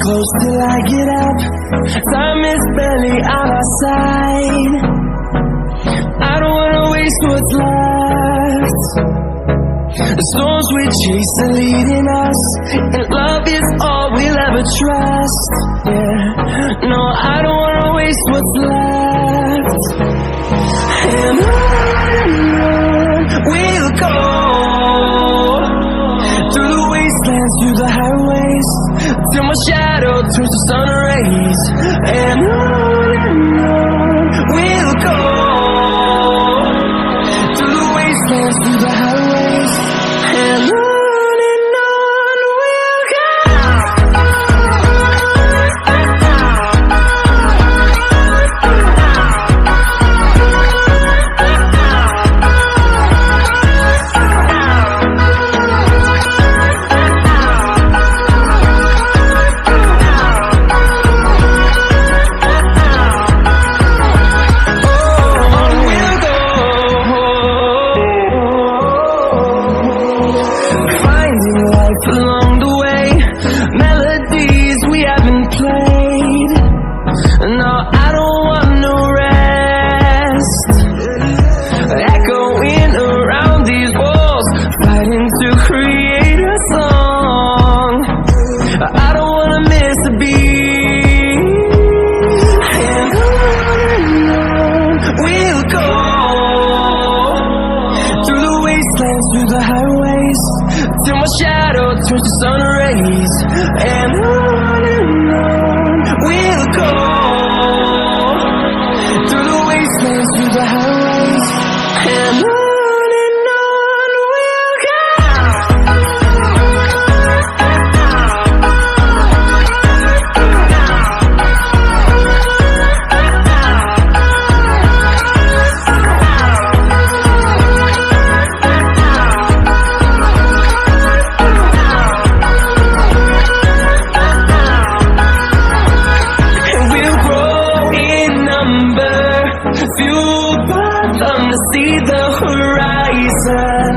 close till I get up. Time is barely on our side. I don't wanna waste what's left. The storms we chase are leading us, and love is all we'll ever trust. Yeah, no, I don't wanna waste what's left. And on we'll go, through the wastelands, through the highways, till my shadow turns to sun rays. And on we'll go, through the wastelands, through the highways, and on we'll go. Along the way, melodies we haven't played. No, I don't want no rest. Echoing around these walls, fighting to create a song. I don't wanna miss a beat. And on we'll go, through the wastelands, through the highways, till my shadow turns to sun rays. And on we'll go, through the wastelands, through the highways, and on we'll go. Fueled by them to see the horizon,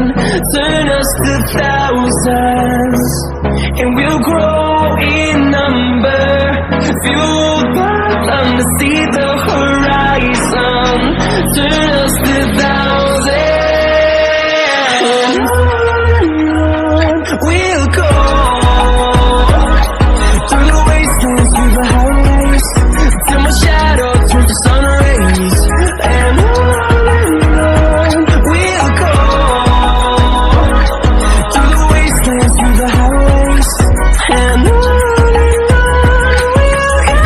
turn us to thousands, and we'll grow in number. Fueled by them to see the horizon, turn us to thousands, and on we'll go, through the wastelands, through the highways, till my shadow turns to sun rays. And on we'll go, through the wastelands, through the highways, and on we'll go.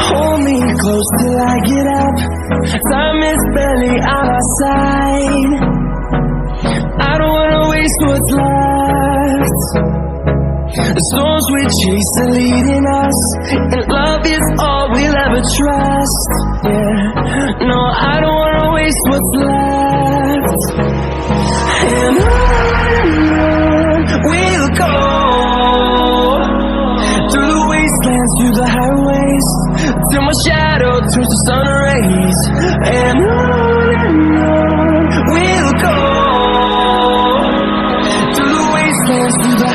Hold me close till I get up. Time is barely on our side. I don't wanna waste what's left. The storms we chase are leading us, and love is all we'll ever trust. Yeah, no, I don't wanna waste what's left. And on we'll go, through the wastelands, through the highways, till my shadow turns to sun rays. And on we'll go, through the wastelands, through the